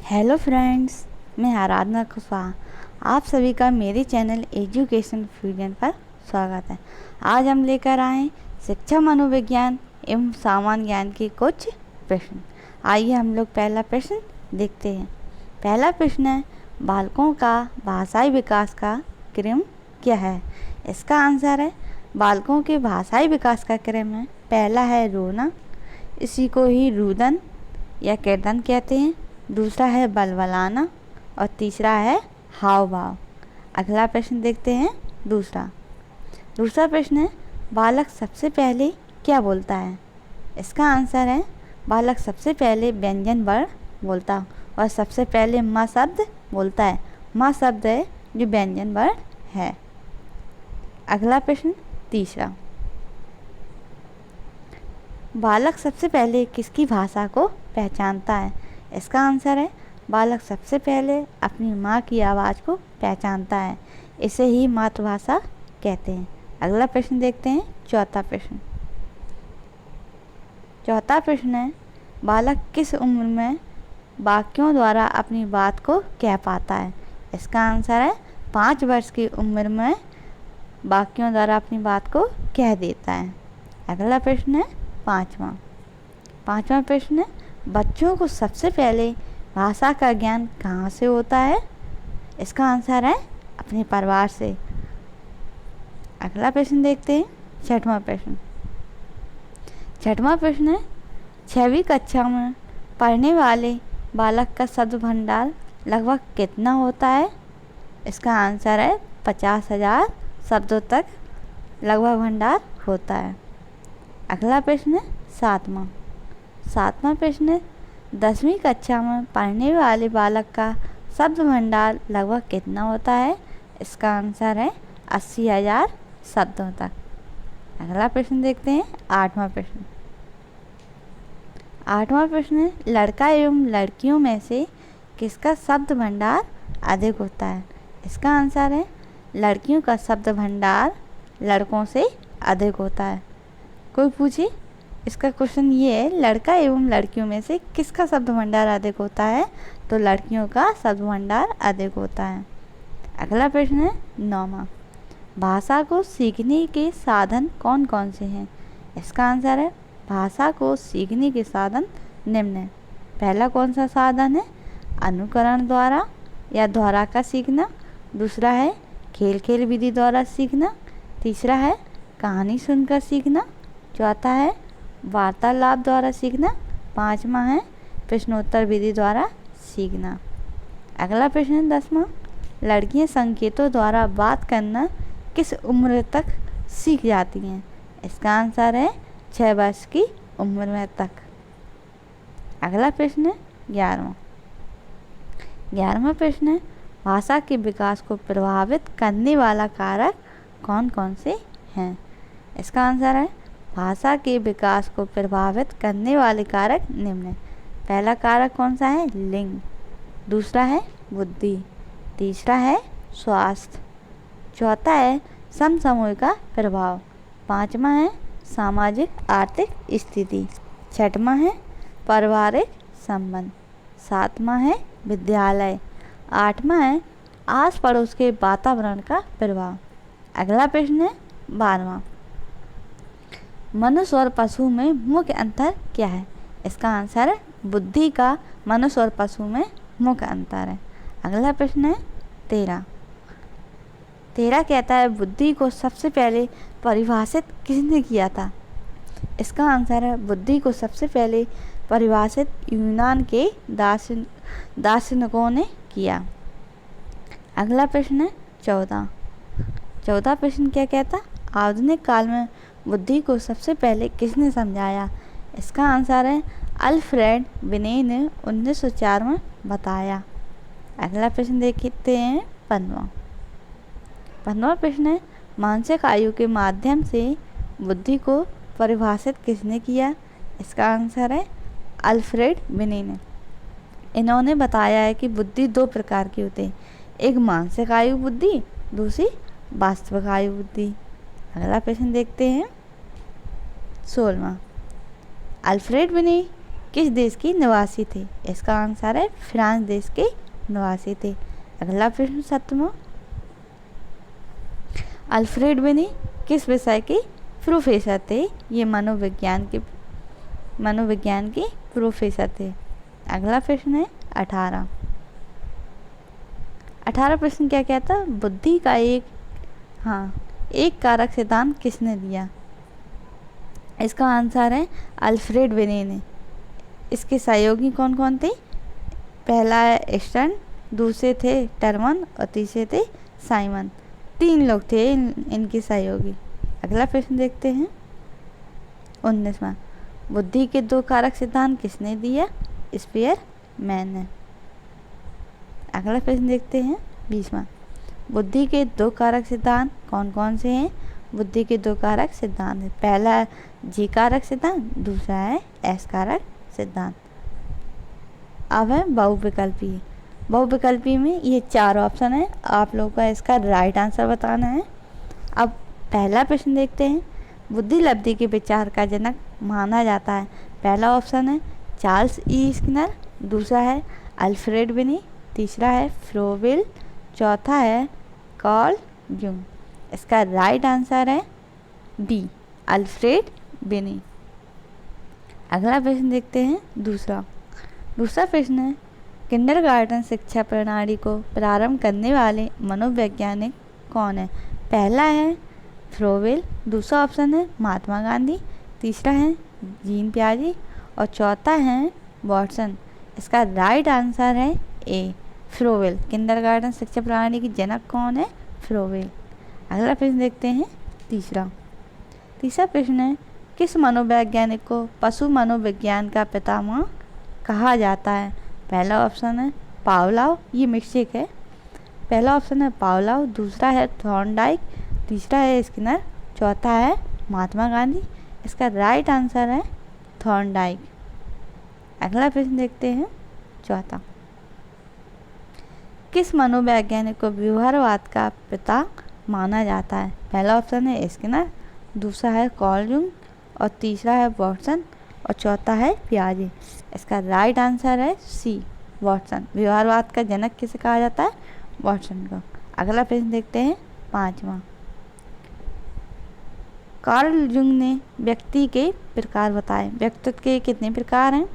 Hello friends, मैं आराधना कुशवाहा। आप सभी का मेरे चैनल एजुकेशन फ्यूजन पर स्वागत है। आज हम लेकर आए शिक्षा मनोविज्ञान एवं सामान्य ज्ञान के कुछ प्रश्न। आइए हम लोग पहला प्रश्न देखते हैं। पहला प्रश्न है, बालकों का भाषाई विकास का क्रम क्या है? इसका आंसर है, बालकों के भाषाई विकास का क्रम है, पहला है रोना, इसी को ही रुदन या कीर्तन कहते हैं। दूसरा है बलबलाना और तीसरा है हाव भाव। अगला प्रश्न देखते हैं। दूसरा प्रश्न है, बालक सबसे पहले क्या बोलता है? इसका आंसर है, बालक सबसे पहले व्यंजन वर्ण बोलता और सबसे पहले माँ शब्द बोलता है। माँ शब्द है जो व्यंजन वर्ण है। अगला प्रश्न तीसरा, बालक सबसे पहले किसकी भाषा को पहचानता है? इसका आंसर है, बालक सबसे पहले अपनी माँ की आवाज़ को पहचानता है, इसे ही मातृभाषा कहते हैं। अगला प्रश्न देखते हैं। चौथा प्रश्न है, बालक किस उम्र में वाक्यों द्वारा अपनी बात को कह पाता है? इसका आंसर है, 5 वर्ष की उम्र में वाक्यों द्वारा अपनी बात को कह देता है। अगला प्रश्न है पाँचवा प्रश्न है, बच्चों को सबसे पहले भाषा का ज्ञान कहाँ से होता है? इसका आंसर है, अपने परिवार से। अगला प्रश्न देखते हैं। छठवां प्रश्न है, 6वीं कक्षा में पढ़ने वाले बालक का शब्द भंडार लगभग कितना होता है? इसका आंसर है, 50,000 शब्दों तक लगभग भंडार होता है। अगला प्रश्न है सातवां प्रश्न है, 10वीं कक्षा में पढ़ने वाले बालक का शब्द भंडार लगभग कितना होता है? इसका आंसर है, 80,000 शब्दों तक। अगला प्रश्न देखते हैं। आठवां प्रश्न है, लड़का एवं लड़कियों में से किसका शब्द भंडार अधिक होता है? इसका आंसर है, लड़कियों का शब्द भंडार लड़कों से अधिक होता है। कोई पूछे, इसका क्वेश्चन ये है, लड़का एवं लड़कियों में से किसका शब्द भंडार अधिक होता है? तो लड़कियों का शब्द भंडार अधिक होता है। अगला प्रश्न है 9वां, भाषा को सीखने के साधन कौन कौन से हैं? इसका आंसर है, भाषा को सीखने के साधन निम्न है। पहला कौन सा साधन है? अनुकरण द्वारा या दोहरा कर सीखना। दूसरा है खेल विधि द्वारा सीखना। तीसरा है कहानी सुनकर सीखना। चौथा है वार्तालाप द्वारा सीखना। 5वां है प्रश्नोत्तर विधि द्वारा सीखना। अगला प्रश्न है 10वां, लड़कियां संकेतों द्वारा बात करना किस उम्र तक सीख जाती हैं? इसका आंसर है, 6 वर्ष की उम्र में तक। अगला प्रश्न है 11वां प्रश्न है, भाषा के विकास को प्रभावित करने वाला कारक कौन कौन से हैं? इसका आंसर है, भाषा के विकास को प्रभावित करने वाले कारक निम्न हैं। पहला कारक कौन सा है? लिंग। दूसरा है बुद्धि। तीसरा है स्वास्थ्य। चौथा है समसामयिक का प्रभाव। 5वां है सामाजिक आर्थिक स्थिति। 6वां है पारिवारिक संबंध। 7वां है विद्यालय। 8वां है आस पड़ोस के वातावरण का प्रभाव। अगला प्रश्न है 12वां, मनुष्य और पशु में मुख्य अंतर क्या है? इसका आंसर है, बुद्धि का मनुष्य और पशु में मुख्य अंतर है। अगला प्रश्न है 13 कहता है, बुद्धि को सबसे पहले परिभाषित किसने किया था? इसका आंसर है, बुद्धि को सबसे पहले परिभाषित यूनान के दार्शनिकों ने किया। अगला प्रश्न है 14 प्रश्न क्या कहता? आधुनिक काल में बुद्धि को सबसे पहले किसने समझाया? इसका आंसर है, अल्फ्रेड बिने ने 1904 में बताया। अगला प्रश्न देखते हैं 15वां प्रश्न है, मानसिक आयु के माध्यम से बुद्धि को परिभाषित किसने किया? इसका आंसर है, अल्फ्रेड बिने ने। इन्होंने बताया है कि बुद्धि 2 प्रकार की होती है, एक मानसिक आयु बुद्धि, दूसरी वास्तविक आयु बुद्धि। अगला प्रश्न देखते हैं 16वां, अल्फ्रेड बिने किस देश के निवासी थे? इसका आंसर है फ्रांस देश के निवासी थे। अगला प्रश्न 7वां, अल्फ्रेड बिनी किस विषय के प्रोफेसर थे? ये मनोविज्ञान के प्रोफेसर थे। अगला प्रश्न है 18 प्रश्न क्या कहता? बुद्धि का एक कारक सिद्धांत किसने दिया? इसका आंसर है अल्फ्रेड बिनी ने। इसके सहयोगी कौन कौन थे? पहला है स्टर्न, दूसरे थे टर्मन और तीसरे थे साइमन। 3 लोग थे इनके सहयोगी। अगला प्रश्न देखते हैं 19वां, बुद्धि के 2 कारक सिद्धांत किसने दिया? स्पियर मैन ने। अगला प्रश्न देखते हैं 20वां, बुद्धि के 2 कारक सिद्धांत कौन कौन से हैं? बुद्धि के 2 कारक सिद्धांत है, पहला है जी कारक सिद्धांत, दूसरा है एस कारक सिद्धांत। अब है बहुविकल्पी। बहुविकल्पी में ये 4 ऑप्शन है, आप लोगों को इसका राइट आंसर बताना है। अब पहला प्रश्न देखते हैं, बुद्धि लब्धि के विचार का जनक माना जाता है। पहला ऑप्शन है चार्ल्स ई स्किनर, दूसरा है अल्फ्रेड बिनी, तीसरा है फ्रोबेल, चौथा है कार्ल जंग। इसका राइट आंसर है बी, अल्फ्रेड बिनी। अगला प्रश्न देखते हैं दूसरा प्रश्न है, किंडरगार्टन शिक्षा प्रणाली को प्रारंभ करने वाले मनोवैज्ञानिक कौन है? पहला है फ्रोबेल, दूसरा ऑप्शन है महात्मा गांधी, तीसरा है जीन पियाजे और चौथा है वॉटसन। इसका राइट आंसर है ए, फ्रोबेल। किंडरगार्टन शिक्षा प्रणाली की जनक कौन है? फ्रोबेल। अगला प्रश्न देखते हैं तीसरा प्रश्न है, किस मनोवैज्ञानिक को पशु मनोविज्ञान का पितामह कहा जाता है? पहला ऑप्शन है पावलोव, ये मिक्सिक है। पहला ऑप्शन है पावलोव, दूसरा है थॉर्नडाइक, तीसरा है स्किनर, चौथा है महात्मा गांधी। इसका राइट आंसर है थॉर्नडाइक। अगला प्रश्न देखते हैं चौथा, किस मनोवैज्ञानिक को व्यवहारवाद का पिता माना जाता है? पहला ऑप्शन है स्किनर, दूसरा है कार्ल जंग और तीसरा है वॉटसन और चौथा है पियाजे। इसका राइट आंसर है सी, वॉटसन। व्यवहारवाद का जनक किसे कहा जाता है? वॉटसन को। अगला प्रश्न देखते हैं 5वां, कार्ल जंग ने व्यक्ति के प्रकार बताए। व्यक्तित्व के कितने प्रकार हैं?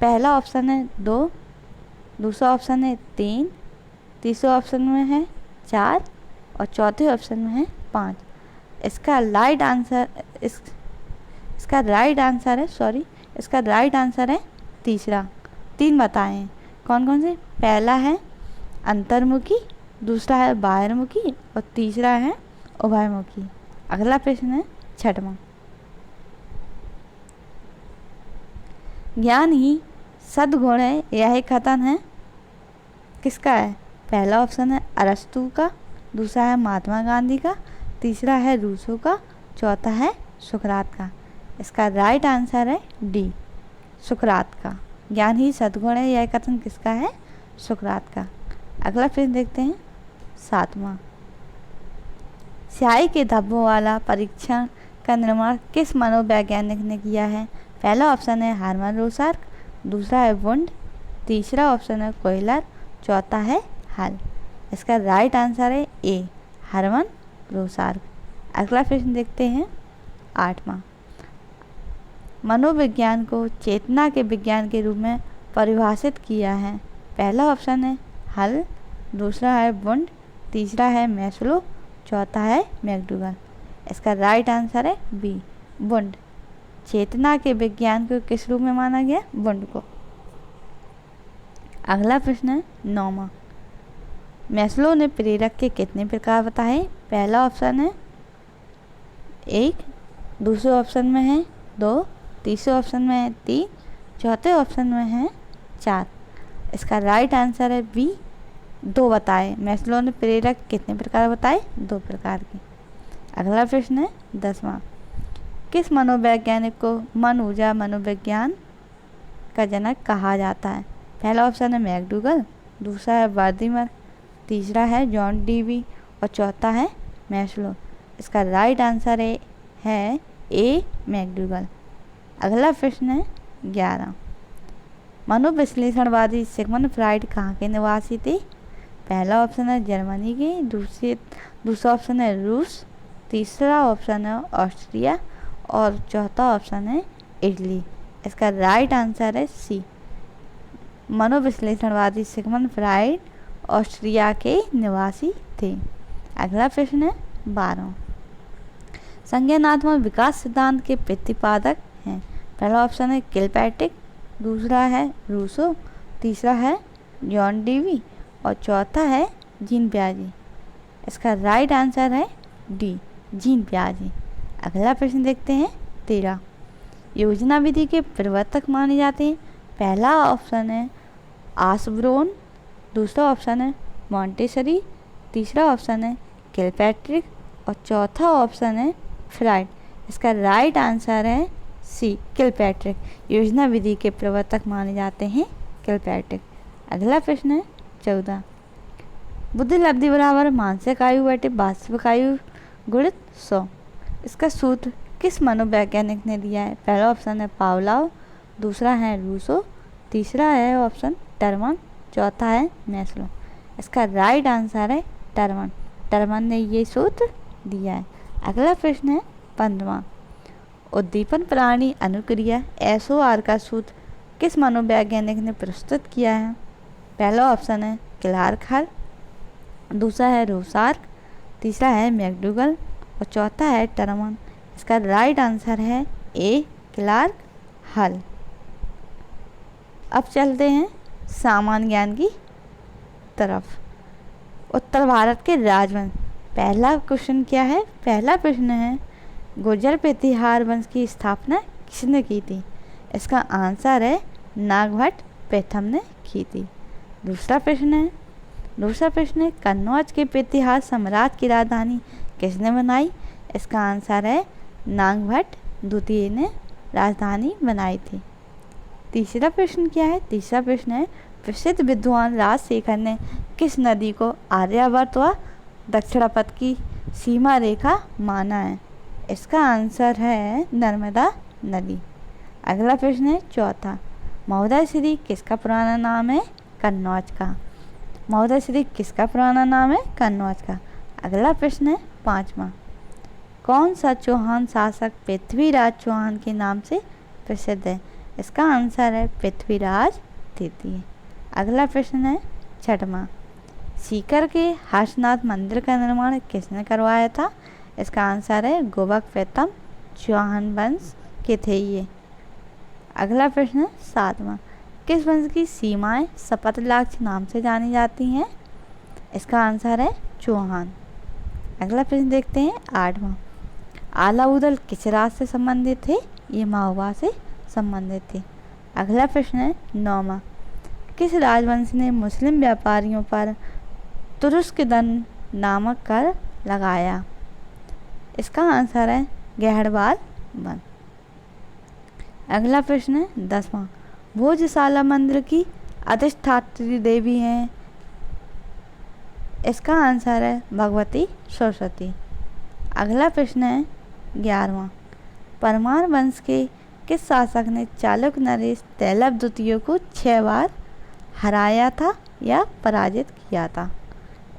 पहला ऑप्शन है 2, दूसरा ऑप्शन है 3, तीसरा ऑप्शन में है 4 और चौथे ऑप्शन में है 5। इसका राइट आंसर है तीसरा। 3 बताएं कौन कौन से? पहला है अंतर्मुखी, दूसरा है बाहिर्मुखी और तीसरा है उभयमुखी। अगला प्रश्न है 6वां, ज्ञान ही सद्गुण है, यह कथन है किसका है? पहला ऑप्शन है अरस्तु का, दूसरा है महात्मा गांधी का, तीसरा है रूसो का, चौथा है सुकरात का। इसका राइट आंसर है डी, सुकरात का। ज्ञान ही सद्गुण है, यह कथन किसका है? सुकरात का। अगला प्रश्न देखते हैं 7वां, स्याही के धब्बों वाला परीक्षण का निर्माण किस मनोवैज्ञानिक ने किया है? पहला ऑप्शन है हर्मन रोसार्क, दूसरा है वुंड, तीसरा ऑप्शन है कोयलर, चौथा है हल। इसका राइट आंसर है ए, हर्मन रोसार्क। अगला प्रश्न देखते हैं 8वां, मनोविज्ञान को चेतना के विज्ञान के रूप में परिभाषित किया है। पहला ऑप्शन है हल, दूसरा है वुंड, तीसरा है मैस्लो, चौथा है मैकडूगल। इसका राइट आंसर है बी, वुंड। चेतना के विज्ञान को किस रूप में माना गया? वुंड को। अगला प्रश्न है 9वां, मैस्लो ने प्रेरक के कितने प्रकार बताए? पहला ऑप्शन है 1, दूसरे ऑप्शन में है 2, तीसरे ऑप्शन में है 3, चौथे ऑप्शन में है 4। इसका राइट आंसर है बी, 2 बताए। मैस्लो ने प्रेरक कितने प्रकार बताए? 2 प्रकार के। अगला प्रश्न है 10वां, किस मनोवैज्ञानिक को मन ऊर्जा मनोविज्ञान का जनक कहा जाता है? पहला ऑप्शन है मैकडूगल, दूसरा है वर्दीमर, तीसरा है जॉन डीवी और चौथा है मैस्लो। इसका राइट आंसर है ए, मैकडूगल। अगला प्रश्न है 11, मनोविश्लेषणवादी सिगमंड फ्राइड कहाँ के निवासी थे? पहला ऑप्शन है जर्मनी के, दूसरा ऑप्शन है रूस, तीसरा ऑप्शन है ऑस्ट्रिया और चौथा ऑप्शन है इटली। इसका राइट आंसर है सी। मनोविश्लेषणवादी सिगमंड फ्राइड ऑस्ट्रिया के निवासी थे। अगला प्रश्न है 12वां। संज्ञानात्मक विकास सिद्धांत के प्रतिपादक हैं? पहला ऑप्शन है किलपैट्रिक, दूसरा है रूसो, तीसरा है जॉन डेवी और चौथा है जीन पियाजे। इसका राइट आंसर है डी, जीन पियाजे। अगला प्रश्न देखते हैं 13। योजना विधि के प्रवर्तक माने जाते हैं? पहला ऑप्शन है आसब्रोन, दूसरा ऑप्शन है मॉन्टेसरी, तीसरा ऑप्शन है किलपैट्रिक और चौथा ऑप्शन है फ्राइड। इसका राइट आंसर है सी, किलपैट्रिक। योजना विधि के प्रवर्तक माने जाते हैं किलपैट्रिक। अगला प्रश्न है 14। बुद्धि लब्धि बराबर मानसिक आयु बटे वास्तविक आयु गुणित 100। इसका सूत्र किस मनोवैज्ञानिक ने दिया है? पहला ऑप्शन है पावलोव, दूसरा है रूसो, तीसरा है ऑप्शन टर्मन, चौथा है मैस्लो। इसका राइट आंसर है टर्मन। टर्मन ने ये सूत्र दिया है। अगला प्रश्न है 15वां। उद्दीपन प्राणी अनुक्रिया SOR का सूत्र किस मनोवैज्ञानिक ने प्रस्तुत किया है? पहला ऑप्शन है क्लार्क हल, दूसरा है रोसार्क, तीसरा है मैकडूगल और चौथा है टर्मन। इसका राइट आंसर है ए, क्लार्क हल। अब चलते हैं सामान्य ज्ञान की तरफ। उत्तर भारत के राजवंश। पहला क्वेश्चन क्या है? पहला प्रश्न है गुर्जर प्रतिहार वंश की स्थापना किसने की थी? इसका आंसर है नागभट्ट प्रथम ने की थी। दूसरा प्रश्न है कन्नौज के प्रतिहार साम्राज्य की राजधानी किसने बनाई? इसका आंसर है नागभट्ट द्वितीय ने राजधानी बनाई थी। तीसरा प्रश्न क्या है? तीसरा प्रश्न है प्रसिद्ध विद्वान राजशेखर ने किस नदी को आर्यावर्त व दक्षिणापथ की सीमा रेखा माना है? इसका आंसर है नर्मदा नदी। अगला प्रश्न है चौथा। महोदय श्री किसका पुराना नाम है? कन्नौज का। महोदय श्री किसका पुराना नाम है? कन्नौज का। अगला प्रश्न है 5वां। कौन सा चौहान शासक पृथ्वीराज चौहान के नाम से प्रसिद्ध है? इसका आंसर है पृथ्वीराज तृतीय। अगला प्रश्न है 6वां। सीकर के हर्षनाथ मंदिर का निर्माण किसने करवाया था? इसका आंसर है गोबक प्रथम चौहान वंश के थे ये। अगला प्रश्न है 7वां। किस वंश की सीमाएं शपथलाक्ष नाम से जानी जाती हैं? इसका आंसर है चौहान। अगला प्रश्न देखते हैं 8वां। आलाउदल किस राज से संबंधित थे? ये महोबा से संबंधित थे। अगला प्रश्न है 9वां। किस राजवंश ने मुस्लिम व्यापारियों पर तुरुस्क दंड नामक कर लगाया? इसका आंसर है गहरवाल वंश। अगला प्रश्न है 10वां। भोजशाला मंदिर की अधिष्ठात्री देवी हैं? इसका आंसर है भगवती सरस्वती। अगला प्रश्न है 11वां। परमार वंश के किस शासक ने चालुक्य नरेश तैलव द्वितीय को 6 बार हराया था या पराजित किया था?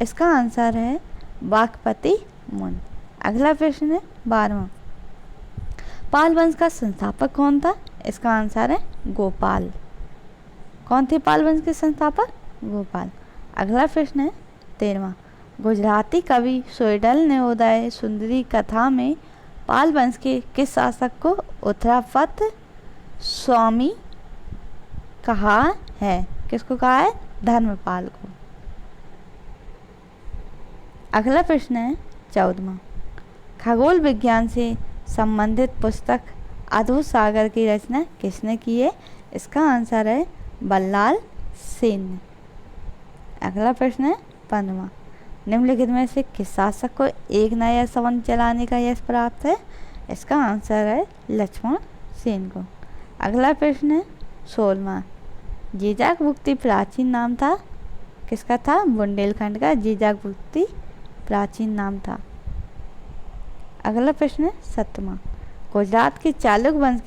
इसका आंसर है वाकपति मुन। अगला प्रश्न है 12वां। पाल वंश का संस्थापक कौन था? इसका आंसर है गोपाल। कौन थे पाल वंश के संस्थापक? गोपाल। अगला प्रश्न है 13वां। गुजराती कवि सोइडल ने उदय सुंदरी कथा में पाल वंश के किस शासक को उत्तरापथ स्वामी कहा है? किसको कहा है? धर्मपाल को। अगला प्रश्न है 14वां। खगोल विज्ञान से संबंधित पुस्तक अद्भुत सागर की रचना किसने की है? इसका आंसर है बल्लाल सेन। अगला प्रश्न है 15वां। निम्नलिखित में से किस शासक को एक नया संवत चलाने का यश प्राप्त है? इसका आंसर है लक्ष्मण सेन को। अगला प्रश्न है 16वां। जीजाक भुक्ति प्राचीन नाम था? किसका था? बुंदेलखंड का जीजाक भुक्ति प्राचीन नाम था। अगला प्रश्न है 17वां। गुजरात के चालुक्य वंश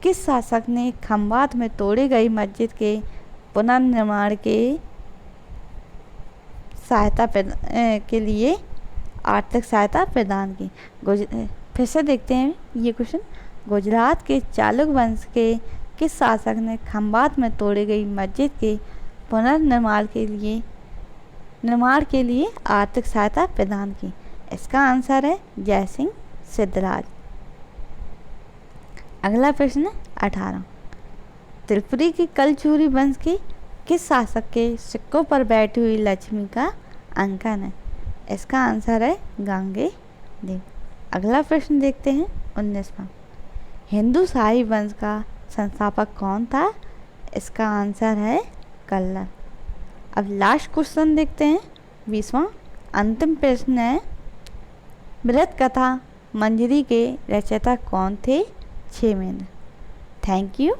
किस शासक ने खंभात में तोड़ी गई मस्जिद के पुनर्निर्माण के के लिए आर्थिक सहायता प्रदान की? फिर से देखते हैं ये क्वेश्चन। गुजरात के चालुक वंश के किस शासक ने खंभात में तोड़ी गई मस्जिद के पुनर्निर्माण के लिए आर्थिक सहायता प्रदान की? इसका आंसर है जय सिंह सिद्धराज। अगला प्रश्न 18। त्रिपुरी की कलचुरी वंश के किस शासक के सिक्कों पर बैठी हुई लक्ष्मी का अंकन है? इसका आंसर है गांगे देव। अगला प्रश्न देखते हैं 19वां। हिंदू शाही वंश का संस्थापक कौन था? इसका आंसर है कल्लर। अब लास्ट क्वेश्चन देखते हैं 20वां। अंतिम प्रश्न है, बृहत कथा मंजरी के रचयिता कौन थे? क्षेमेंद्र। Thank you.